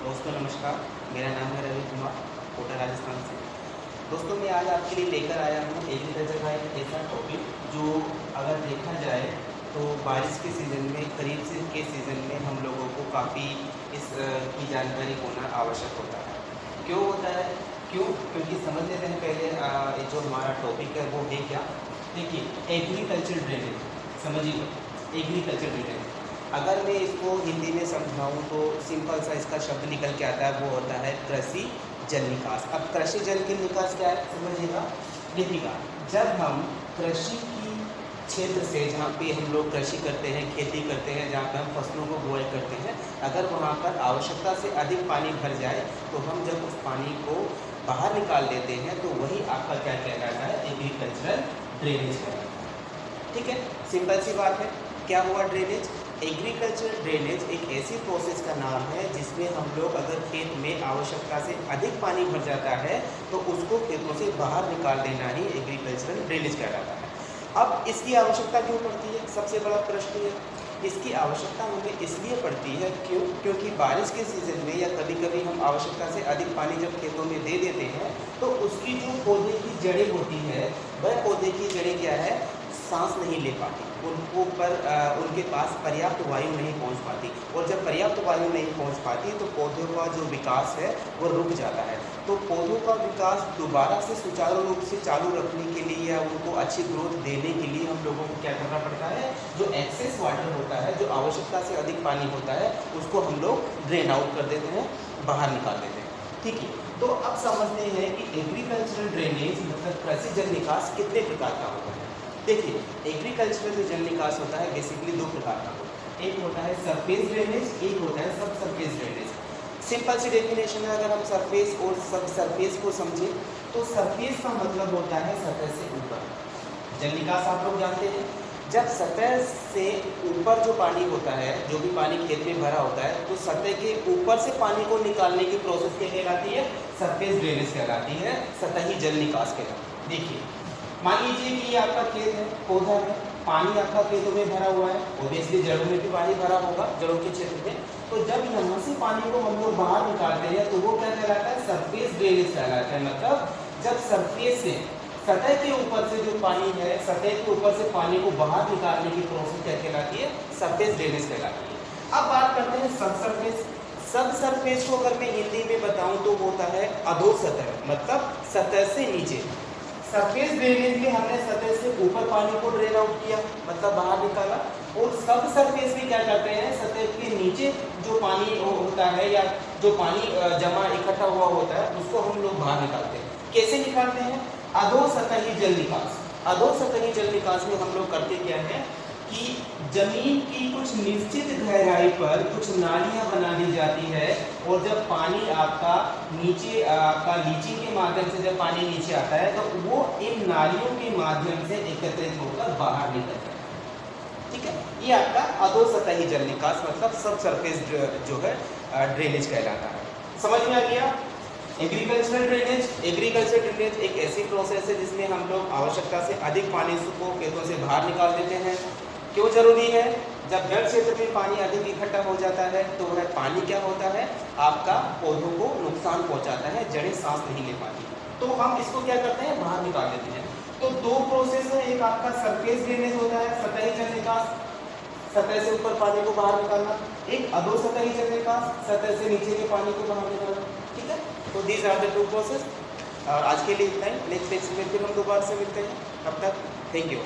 दोस्तों नमस्कार, मेरा नाम है रवि कुमार, कोटा राजस्थान से। दोस्तों मैं आज आपके लिए लेकर आया हूँ एग्रीकल्चर का एक ऐसा टॉपिक जो अगर देखा जाए तो बारिश के सीज़न में, खरीफ से के सीज़न में हम लोगों को काफ़ी इस की जानकारी होना आवश्यक होता है। क्यों होता है? क्योंकि समझ लेते हैं पहले ये जो हमारा टॉपिक है वो है क्या। देखिए, एग्रीकल्चर ड्रेनेज समझिए। एग्रीकल्चर ड्रेनेज अगर मैं इसको हिंदी में समझाऊँ तो सिंपल सा इसका शब्द निकल के आता है, वो होता है कृषि जल निकास। अब कृषि जल के निकास क्या है समझिएगा। देखिएगा, जब हम कृषि की क्षेत्र से, जहाँ पे हम लोग कृषि करते हैं, खेती करते हैं, जहाँ पे हम फसलों को बुआई करते हैं, अगर वहाँ पर आवश्यकता से अधिक पानी भर जाए तो हम जब उस पानी को बाहर निकाल देते हैं तो वही आपका क्या कहलाता है, एग्रीकल्चरल ड्रेनेज कहलाता है। ठीक है, सिंपल सी बात है। क्या हुआ ड्रेनेज? एग्रीकल्चर ड्रेनेज एक ऐसी प्रोसेस का नाम है जिसमें हम लोग अगर खेत में आवश्यकता से अधिक पानी भर जाता है तो उसको खेतों से बाहर निकाल देना ही एग्रीकल्चरल ड्रेनेज कहलाता है। अब इसकी आवश्यकता क्यों पड़ती है? सबसे बड़ा प्रश्न है। इसकी आवश्यकता हमें इसलिए पड़ती है क्योंकि बारिश के सीज़न में या कभी कभी हम आवश्यकता से अधिक पानी जब खेतों में दे देते हैं तो उसकी जो पौधे की जड़ें होती है, वह पौधे की जड़ें क्या है, सांस नहीं ले पाती, उनको पर उनके पास पर्याप्त वायु नहीं पहुंच पाती, और जब पर्याप्त वायु नहीं पहुंच पाती तो पौधों का जो विकास है वो रुक जाता है। तो पौधों का विकास दोबारा से सुचारू रूप से चालू रखने के लिए या उनको अच्छी ग्रोथ देने के लिए हम लोगों को क्या करना पड़ता है, जो एक्सेस वाटर होता है, जो आवश्यकता से अधिक पानी होता है, उसको हम लोग ड्रेन आउट कर देते हैं, बाहर निकाल देते हैं। ठीक है, तो अब समझते हैं कि एग्रीकल्चरल ड्रेनेज मतलब कृषि जल निकास कितने प्रकार का होता है। देखिए, एग्रीकल्चरल जो जल निकास होता है बेसिकली दो प्रकार का होता है। एक होता है सरफेस ड्रेनेज, एक होता है सब सरफेस ड्रेनेज। सिंपल सी डेफिनेशन है, अगर हम सरफेस और सब सरफेस को समझें तो सरफेस का मतलब होता है सतह से ऊपर। जल निकास आप लोग जानते हैं, जब सतह से ऊपर जो पानी होता है, जो भी पानी खेत में भरा होता है, तो सतह के ऊपर से पानी को निकालने की प्रोसेस क्या कहलाती है, सरफेस ड्रेनेज कहलाती है, सतही जल निकास कहलाती है। देखिए, मान लीजिए कि ये आपका खेत है, पौधा है, पानी आपका खेतों में भरा हुआ है, ऑब्वियसली जड़ों में भी पानी भरा होगा, जड़ों के क्षेत्र में। तो जब यहाँ से पानी को हम लोग बाहर निकालते हैं तो वो क्या कहलाता है, सरफेस ड्रेनेज कहलाता है। मतलब जब सरफेस से, सतह के ऊपर से जो पानी है, सतह के ऊपर से पानी को बाहर निकालने की प्रोसेस क्या कहलाती है, सरफेस ड्रेनेज कहलाती है। अब बात करते हैं सब सरफेस। सब सरफेस को अगर मैं हिंदी में बताऊं तो होता है अधोसतह, मतलब सतह से नीचे। सरफेस ड्रेनेज में हमने सतह से ऊपर पानी को ड्रेन आउट किया, मतलब बाहर निकाला, और सब सरफेस में क्या करते हैं, सतह के नीचे जो पानी होता है या जो पानी जमा इकट्ठा हुआ होता है उसको हम लोग बाहर निकालते हैं। कैसे निकालते हैं? अधोसतही जल निकास। अधोसतही जल निकास में हम लोग करते क्या है कि जमीन की कुछ निश्चित गहराई पर कुछ नालियां बना दी जाती है, और जब पानी आपका नीचे आपका लीचिंग के माध्यम से जब पानी नीचे आता है तो वो इन नालियों के माध्यम से एकत्रित होकर बाहर निकलता है। ठीक है, ये आपका अधोसतही जल निकास मतलब सब सरफेस जो है ड्रेनेज कहलाता है। समझ में आ गया? एग्रीकल्चरल ड्रेनेज, एग्रीकल्चर ड्रेनेज एक ऐसी प्रोसेस है जिसमें हम लोग आवश्यकता से अधिक पानी को खेतों से बाहर निकाल देते हैं। क्यों जरूरी है? जब जल क्षेत्र में पानी अधिक इकट्ठा हो जाता है तो वह पानी क्या होता है, आपका पौधों को नुकसान पहुंचाता है, जड़ें सांस नहीं ले पाती, तो हम इसको क्या करते हैं, बाहर निकाल देते हैं। तो दो प्रोसेस है, एक आपका सरफेस ड्रेनेज होता है, सतही जल निकास, सतह से ऊपर पानी को बाहर निकालना, एक अधोसतही जल निकास, सतह से नीचे के पानी को बाहर निकालना। ठीक है, तो these are the two process. और आज के लिए इतना ही, नेक्स्ट लेक्चर में फिर हम दोबारा से मिलते हैं, तब तक थैंक यू।